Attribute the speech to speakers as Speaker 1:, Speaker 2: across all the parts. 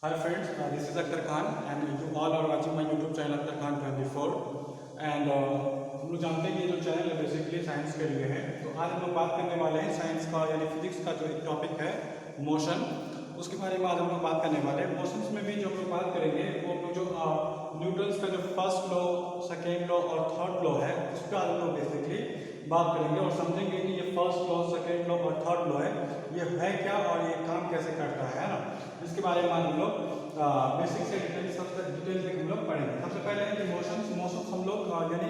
Speaker 1: Hi friends, this is Akhtar Khan and you all are watching my YouTube channel Akhtar Khan 24 and हम लोग जानते हैं कि ये जो चैनल है बेसिकली साइंस के लिए है। तो आज हम लोग बात करने वाले हैं साइंस का यानी फिजिक्स का जो एक टॉपिक है मोशन, उसके बारे में आज हम लोग बात करने वाले हैं। मोशंस में भी जो हम लोग बात करेंगे वो हम लोग जो न्यूटन्स का जो फर्स्ट लॉ, सेकेंड लॉ और थर्ड लॉ है उस पर आज हम लोग बेसिकली बात करेंगे और समझेंगे कि ये फर्स्ट लॉ, सेकेंड लॉ और थर्ड लॉ है ये है क्या और ये काम कैसे करता है ना, इसके बारे में आज हम लोग बेसिक से डिटेल तक हम लोग पढ़ेंगे। सबसे पहले है कि मोशंस हम लोग यानी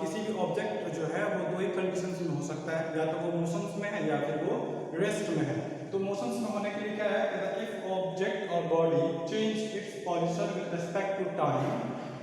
Speaker 1: किसी भी ऑब्जेक्ट जो है वो दो ही कंडीशंस में हो सकता है, या तो वो मोशंस में है या फिर वो रेस्ट में है। तो मोशंस में होने के लिए क्या है, इफ ऑब्जेक्ट और body change its position with respect to time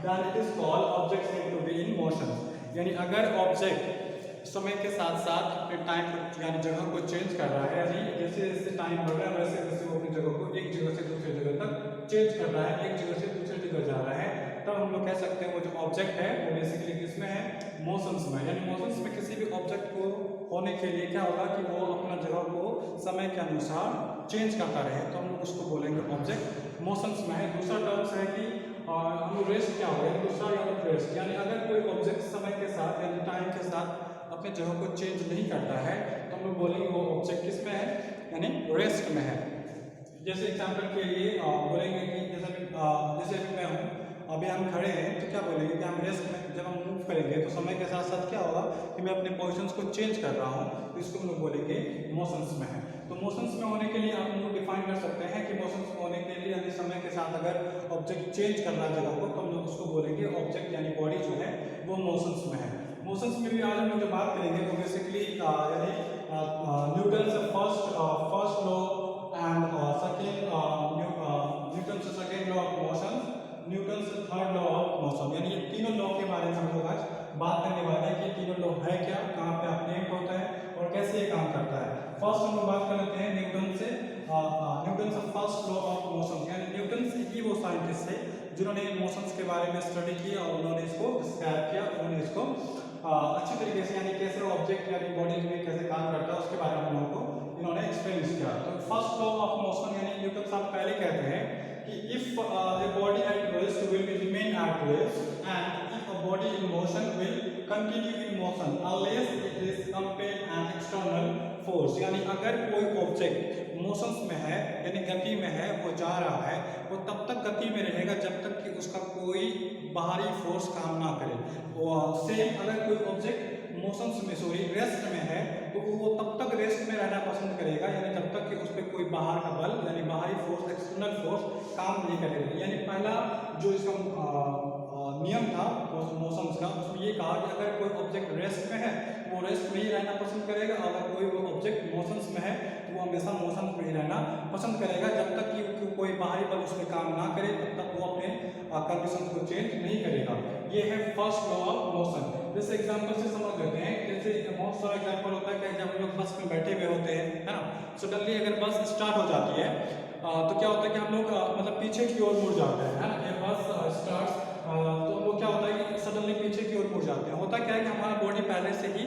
Speaker 1: then it is called object said to be in motion. यानी अगर ऑब्जेक्ट समय के साथ साथ अपने टाइम यानी जगह को चेंज कर रहा है, यानी जैसे जैसे टाइम बढ़ रहा है वैसे वैसे वो अपनी जगह को एक जगह से दूसरी जगह तक चेंज कर रहा है, एक जगह से दूसरी जगह जा रहा है, तब हम लोग कह सकते हैं वो जो ऑब्जेक्ट है वो बेसिकली किसमें है, मोशंस में। यानी मोशंस में किसी भी ऑब्जेक्ट को होने के लिए क्या होगा कि वो अपना जगह को समय के अनुसार चेंज करता रहे, तो हम लोग उसको बोलेंगे ऑब्जेक्ट मोशंस में है। दूसरा टर्म्स है कि हम रेस्ट क्या होगा, दूसरा यानी रेस्ट, यानी अगर कोई ऑब्जेक्ट समय के साथ यानी टाइम के साथ अपने जगह को चेंज नहीं करता है तो हम लोग बोलेंगे वो ऑब्जेक्ट किस में है, यानी रेस्ट में है। जैसे एग्जांपल के लिए बोलेंगे कि जैसे अभी मैं हूँ, अभी हम खड़े हैं तो क्या बोलेंगे कि हम रेस्ट में, जब हम मूव करेंगे तो समय के साथ साथ क्या होगा कि मैं अपने पोजिशंस को चेंज कर रहा हूँ, तो इसको हम लोग बोलेंगे मोशंस में है। तो मोशंस में होने के लिए आप लोग डिफाइन कर सकते हैं कि मोशंस में होने के लिए यानी समय के साथ अगर ऑब्जेक्ट चेंज कर रहा है जगह को तो हम लोग उसको बोलेंगे ऑब्जेक्ट यानी बॉडी जो है वो मोशंस में है। मोशंस में भी आज हम लोग जो बात करेंगे वो बेसिकली यानी न्यूटन से first law and second Newton से second law of motion, Newton से थर्ड लॉ ऑफ मोशन, यानी ये तीनों लॉ के बारे में हम लोग आज बात करने वाले हैं कि तीनों लॉ है क्या, कहाँ पे अप्लाइड होता है और कैसे ये काम करता है। फर्स्ट हम लोग बात कर लेते हैं न्यूटन से फर्स्ट लॉ ऑफ मोशन, यानी न्यूटन से ही वो साइंटिस्ट है जिन्होंने मोशंस के बारे में स्टडी किया और उन्होंने इसको डिस्क्राइब किया, उन्होंने इसको अच्छी तरीके से यानी कैसे ऑब्जेक्ट यानी बॉडी में कैसे काम करता है उसके बारे में हम लोगों को इन्होंने एक्सप्लेन किया। तो फर्स्ट लॉ ऑफ मोशन यानी न्यूटन साहब पहले कहते हैं कि if a body at rest will remain at rest and if a body in motion will continue in motion unless it is compelled an external force। यानी अगर कोई object motions में है यानी गति में है, वो जा रहा है, वो तब तक गति में रहेगा जब तक कि उसका कोई बाहरी फोर्स काम ना करे। सेम अगर कोई ऑब्जेक्ट मोशंस में रेस्ट में है तो वो तब तक रेस्ट में रहना पसंद करेगा, यानी जब तक कि उस पर कोई बाहर का बल यानी बाहरी फोर्स, एक्सटर्नल फोर्स काम नहीं करेगा। यानी पहला जो इसका नियम था मोशंस का, उसमें ये कहा कि अगर कोई ऑब्जेक्ट रेस्ट में है वो रेस्ट में ही रहना पसंद करेगा, अगर कोई वो ऑब्जेक्ट मोशंस में है तो वो हमेशा मोशन में ही रहना पसंद करेगा, जब तक कि कोई बाहरी बल उस पर काम ना करे तब तक वो अपने कंडीशन को चेंज नहीं करेगा। ये है फर्स्ट लॉ ऑफ मोशन। जैसे एग्जांपल से समझ लेते हैं, जैसे बहुत सारा एग्जांपल होता है कि जब हम लोग बस में बैठे हुए होते हैं है ना, सडनली अगर बस स्टार्ट हो जाती है तो क्या होता है कि हम लोग मतलब पीछे की ओर मुड़ जाते हैं, है ना। ये बस स्टार्ट तो वो क्या होता है कि सडनली पीछे की ओर मुड़ जाते हैं। होता क्या है कि हमारा बॉडी पहले से ही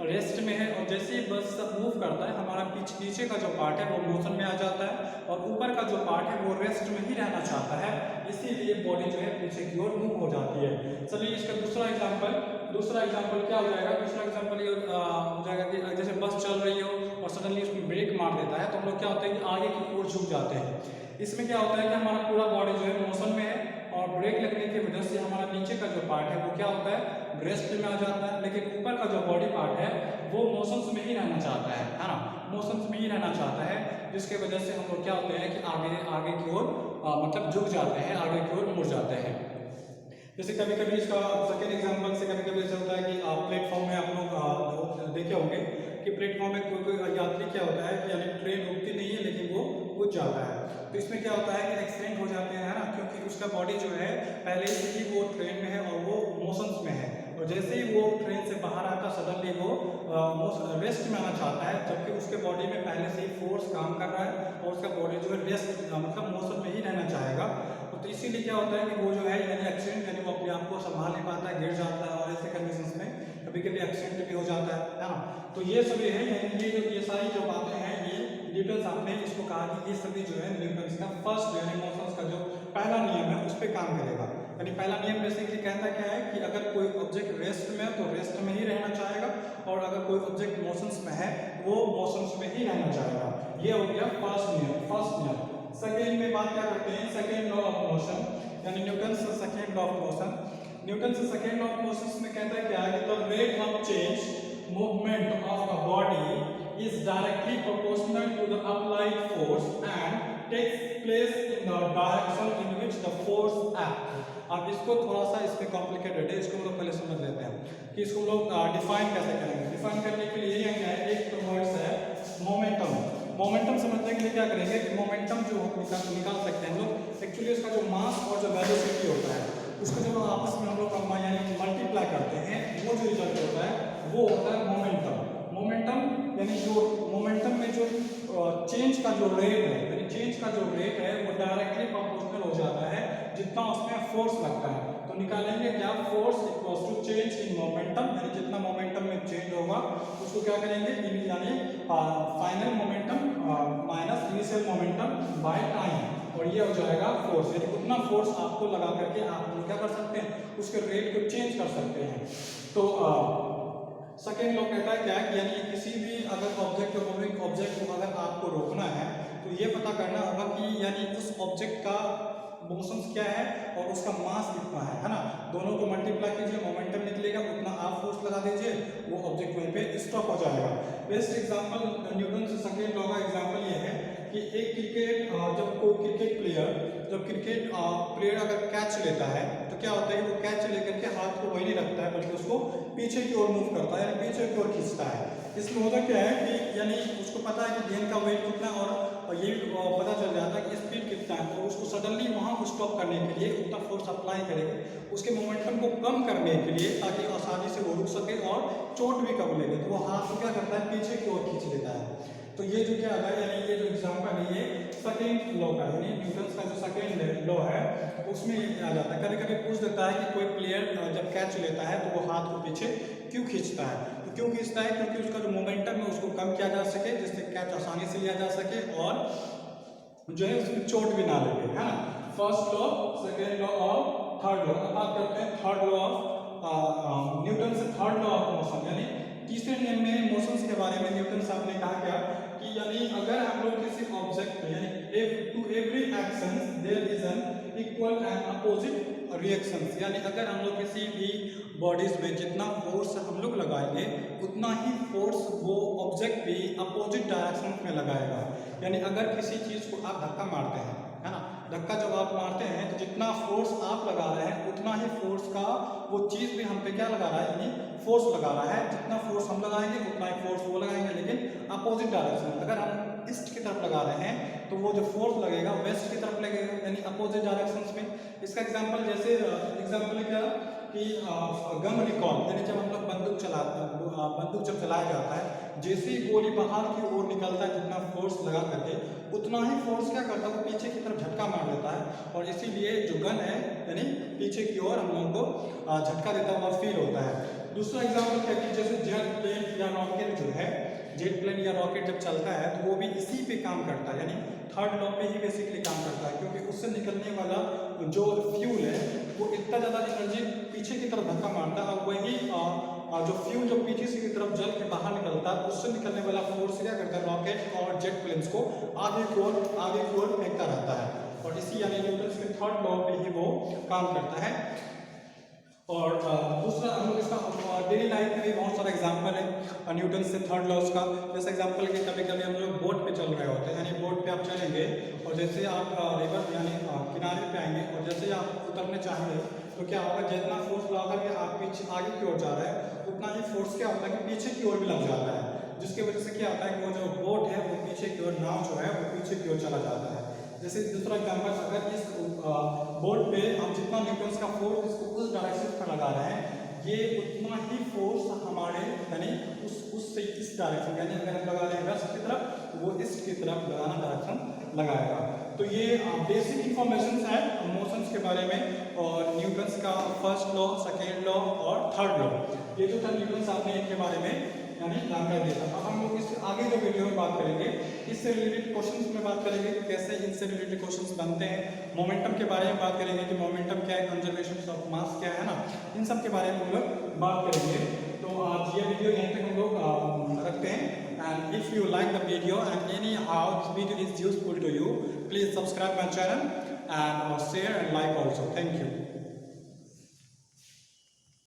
Speaker 1: रेस्ट में है और जैसे ही बस मूव करता है हमारा पीछे का जो पार्ट है वो मोशन में आ जाता है और ऊपर का जो पार्ट है वो रेस्ट में ही रहना चाहता है, इसीलिए बॉडी जो है पीछे की ओर मूव हो जाती है। चलिए इसका दूसरा एग्जांपल क्या हो जाएगा, दूसरा एग्जांपल ये हो जाएगा कि जैसे बस चल रही हो और सडनली उसमें ब्रेक मार देता है तो हम लोग क्या होता है कि आगे की ओर झुक जाते हैं। इसमें क्या होता है कि हमारा पूरा बॉडी जो है मोशन में है और ब्रेक लगने की वजह से हमारा नीचे का जो पार्ट है वो क्या होता है रेस्ट में आ जाता है, लेकिन ऊपर का जो बॉडी पार्ट है वो मोशंस में ही रहना चाहता है ना, मोशंस में ही रहना चाहता है, जिसके वजह से हम लोग क्या होते हैं कि आगे की ओर मतलब झुक जाते हैं, आगे की ओर मुड़ जाते हैं। जैसे कभी कभी इसका सेकेंड एग्जांपल से कभी कभी ऐसा होता है कि प्लेटफॉर्म में आप लोग देखे होंगे कि प्लेटफॉर्म में कोई यात्री क्या होता है कि यानी ट्रेन रुकती नहीं है लेकिन वो कुछ जाता है, तो इसमें क्या होता है कि एक्सीडेंट हो जाते हैं, है ना, क्योंकि उसका बॉडी जो है पहले से ही वो ट्रेन में है और वो मोशंस में है और जैसे ही वो ट्रेन से बाहर आता सडनली वो रेस्ट में आना चाहता है, जबकि उसके बॉडी में पहले से ही फोर्स काम कर रहा है और उसका बॉडी जो है रेस्ट मतलब मोशन में ही रहना चाहेगा। तो इसीलिए क्या होता है कि वो जो है यानी एक्सीडेंट यानी वो अपने आप को संभाल नहीं पाता है, गिर जाता है और ऐसे कंडीशंस में कभी कभी एक्सीडेंट भी हो जाता है ना। तो ये सभी है यानी ये सारी जो बातें हैं न्यूटन आपने इसको कहा कि ये सभी जो है न्यूटन का फर्स्ट यानी मोशंस का जो पहला नियम है उस पर काम करेगा। यानी पहला नियम बेसिकली कहता क्या है कि अगर कोई ऑब्जेक्ट रेस्ट में है तो रेस्ट में ही रहना चाहेगा, और अगर कोई ऑब्जेक्ट मोशंस में है वो मोशंस में ही रहना चाहेगा। ये हो गया फर्स्ट नियम। सेकेंड में बात क्या करते हैं, सेकेंड लॉ ऑफ मोशन, यानी न्यूटन से second law of motion. Newton से सेकेंड लॉ ऑफ मोशन में कहता है क्या है, the rate of change movement of a body is directly proportional to the applied force and takes place in the direction in which the force act. अब इसको थोड़ा सा इसमें कॉम्प्लिकेटेड है, इसको हम लोग पहले समझ लेते हैं कि इसको लोग डिफाइन कैसे करेंगे। डिफाइन करने के लिए यही है, एक तो वर्ड्स है मोमेंटम। मोमेंटम समझने के लिए क्या करेंगे कि मोमेंटम जो निकाल सकते हैं हम लोग, एक्चुअली उसका जो मास और जो वेलोसिटी होता है उसको जब आपस में हम लोग यानी मल्टीप्लाई करते हैं, वो जो रिजल्ट होता है वो होता है मोमेंटम। मोमेंटम यानी जो मोमेंटम में जो चेंज का जो रेट है, यानी चेंज का जो रेट है वो डायरेक्टली प्रोपोर्शनल हो जाता है जितना उसमें फोर्स लगता है। तो निकालेंगे क्या, force equals to change in momentum, यानी जितना मोमेंटम में चेंज होगा उसको क्या करेंगे, यानी final momentum minus initial momentum by time, और ये हो जाएगा फोर्स। यानी उतना फोर्स आपको लगा करके आप क्या कर सकते हैं, उसके रेट को चेंज कर सकते हैं। तो सेकेंड लॉ कहता है क्या है, यानी किसी भी अगर ऑब्जेक्ट या मूविंग ऑब्जेक्ट को अगर आपको रोकना है तो ये पता करना होगा कि यानी उस ऑब्जेक्ट का मोशंस क्या है और उसका मास कितना है ना। दोनों को मल्टीप्लाई कीजिए, मोमेंटम निकलेगा, उतना आप फोर्स लगा दीजिए, वो ऑब्जेक्ट वहीं पे स्टॉप हो जाएगा। बेस्ट एग्जांपल न्यूटन से सेकेंड लॉ का एग्जांपल ये है कि एक क्रिकेट जब कोई क्रिकेट प्लेयर अगर कैच लेता है तो क्या होता है, वो कैच लेकर के हाथ को वही नहीं रखता है बल्कि उसको पीछे की ओर मूव करता है, यानी पीछे की ओर खींचता है। इसमें होता क्या है कि यानी उसको पता है कि गेंद का वेट कितना और ये पता चल जाता है कि स्पीड कितना है, तो उसको सडनली वहाँ स्टॉप करने के लिए उतना फोर्स अप्लाई करेंगे उसके मोमेंटम को कम करने के लिए, ताकि आसानी से वो रुक सके और चोट भी कम लेगा, तो वो हाथ को क्या करता है, पीछे की ओर खींच लेता है। तो ये जो क्या है, यानी ये जो एग्जाम्पल है ये सेकेंड लॉ का, यानी न्यूटन का जो सेकेंड लॉ है उसमें ये आ जाता है। कभी कभी पूछ देता है कि कोई प्लेयर जब कैच लेता है तो वो हाथ को पीछे क्यों खींचता है, तो क्यों खींचता है, क्योंकि उसका जो मोमेंटम है उसको कम किया जा सके, जिससे कैच आसानी से लिया जा सके और जो है उसमें चोट भी ना लगे, है ना। फर्स्ट लॉ, सेकेंड लॉ और थर्ड लॉ। अब बात करते हैं थर्ड लॉ ऑफ न्यूटन से थर्ड लॉ ऑफ मोशन, यानी तीसरे नियम में मोशंस के बारे में न्यूटन साहब ने कहा क्या कि यानी अगर हम लोग किसी ऑब्जेक्ट में, यानी to every action there is an equal and opposite reactions, यानी अगर हम लोग किसी भी बॉडीज में जितना फोर्स हम लोग लगाएंगे उतना ही फोर्स वो ऑब्जेक्ट भी अपोजिट डायरेक्शन में लगाएगा। यानी अगर किसी चीज़ को आप धक्का मारते हैं, है ना, धक्का जब आप मारते हैं तो जितना फोर्स आप लगा रहे हैं उतना ही फोर्स का वो चीज़ भी हम पे क्या लगा रहा है, यानी फोर्स लगा रहा है। जितना फोर्स हम लगाएंगे उतना ही फोर्स वो लगाएंगे, लेकिन अपोजिट डायरेक्शन। अगर हम ईस्ट की तरफ लगा रहे हैं तो वो जो फोर्स लगेगा वेस्ट की तरफ लगेगा, यानी अपोजिट डायरेक्शन में। इसका एग्जांपल जैसे एग्जांपल क्या कि गन रिकॉल, यानी जब हम लोग बंदूक चलाते हैं, बंदूक जब चलाया जाता है, जैसे ही गोली बाहर की ओर निकलता है जितना फोर्स लगा करके उतना ही फोर्स क्या करता है, वो पीछे की तरफ झटका मार देता है, और इसीलिए जो गन है यानी पीछे की ओर हम लोगों को झटका देता हुआ फील होता है। दूसरा एग्जाम्पल क्या कि जैसे जेट प्लेन या रॉकेट जो है, जेट प्लेन या रॉकेट जब चलता है तो वो भी इसी पे काम करता है, यानी थर्ड लॉ पे ही बेसिकली काम करता है, क्योंकि उससे निकलने वाला जो फ्यूल है वो इतना ज़्यादा एनर्जी पीछे की तरफ धक्का मारता है, और वही जो फ्यूल जो पीछे से की तरफ जल के बाहर निकलता है उससे निकलने वाला फोर्स क्या करता है, रॉकेट और जेट प्लेन्स को आगे की ओर फेंकता रहता है, और इसी यानी न्यूटन के थर्ड लॉ पे ही वो काम करता है। और दूसरा हम लोग इसका डेली लाइफ में भी बहुत सारा एग्जांपल है न्यूटन से थर्ड लॉज का। जैसे एग्जांपल कि कभी कभी हम लोग बोट पे चल रहे होते हैं, यानी बोट पे आप चलेंगे और जैसे आप रिवर यानी किनारे पे आएंगे और जैसे आप उतरने चाहेंगे तो क्या होगा, जितना फोर्स लगा करके आप पीछे आगे की ओर जा रहे हैं उतना ही फोर्स क्या होता है कि पीछे की ओर भी लग जाता है, जिसकी वजह से क्या होता है कि वो जो बोट है वो पीछे की ओर, नाव जो है वो पीछे की ओर चला जाता है। जैसे दूसरा एग्जाम्पल, अगर इस बोर्ड पे हम जितना न्यूटन का फोर्स इसको उस डायरेक्शन पर लगा रहे हैं, ये उतना ही फोर्स हमारे यानी उससे इस डायरेक्शन, यानी अगर हम लगा रहे हैं वेस्ट की तरफ तो वो ईस्ट की तरफ लगाना डायरेक्शन लगाएगा। तो ये बेसिक इंफॉर्मेशन है मोशंस के बारे में, और न्यूटन का फर्स्ट लॉ, सेकेंड लॉ और थर्ड लॉ, ये जो था न्यूटन साहब ने इनके बारे में यानी जानकारी देता। अब हम लोग इस आगे जो वीडियो में बात करेंगे इससे रिलेटेड क्वेश्चंस में बात करेंगे कि कैसे इनसे रिलेटेड क्वेश्चंस बनते हैं, मोमेंटम के बारे में बात करेंगे कि मोमेंटम क्या है, कंजर्वेशन ऑफ मास क्या है ना, इन सब के बारे में हम लोग बात करेंगे। तो आज ये वीडियो यहीं तक हम लोग रखते हैं। And if you like the video and any how this video is useful to you, please subscribe my channel and share and like also. Thank you.